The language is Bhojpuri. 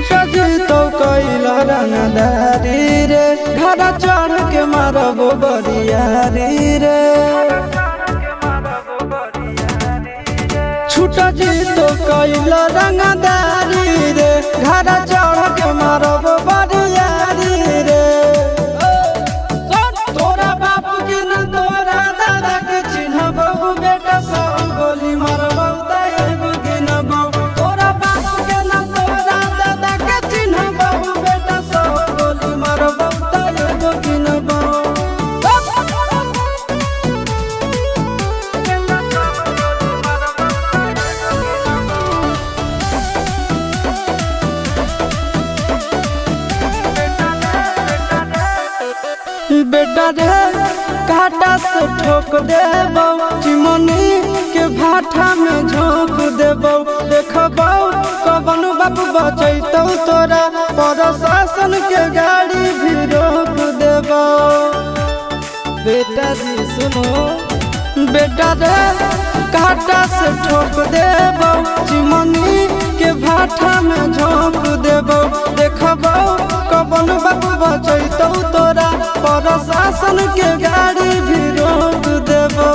छूटा जीतो कैला रंगदारी रे घर चढ़ के मारबो बरियारी रे। छूटा जीतो कैला रंगदारी रे घर चढ़ के मारबो बरियारी रे। तोरा बाप के न तोरा दादा के चिन्हबो बेटा सब गोली मारबो एगो गिनबो। तोरा बाप के न तोरा दादा के चिन्हबो बेटा सब गोली मारबो एगो गिनबो। बेटा रे काटा से ठोक देबो चिमनी के भाटा में झोंक देबो। देखबो कवन बाप बचैतौ तोरा प्रशासन के गाड़ी भी रोक देबो। बेटा जी सुनो बेटा रे काटा से ठोक देबो चिमनी के भाटा में झोंक देबो। देखबो कवन बाप बचैतौ तोरा प्रशासन के गाड़ी भी रोक देबो।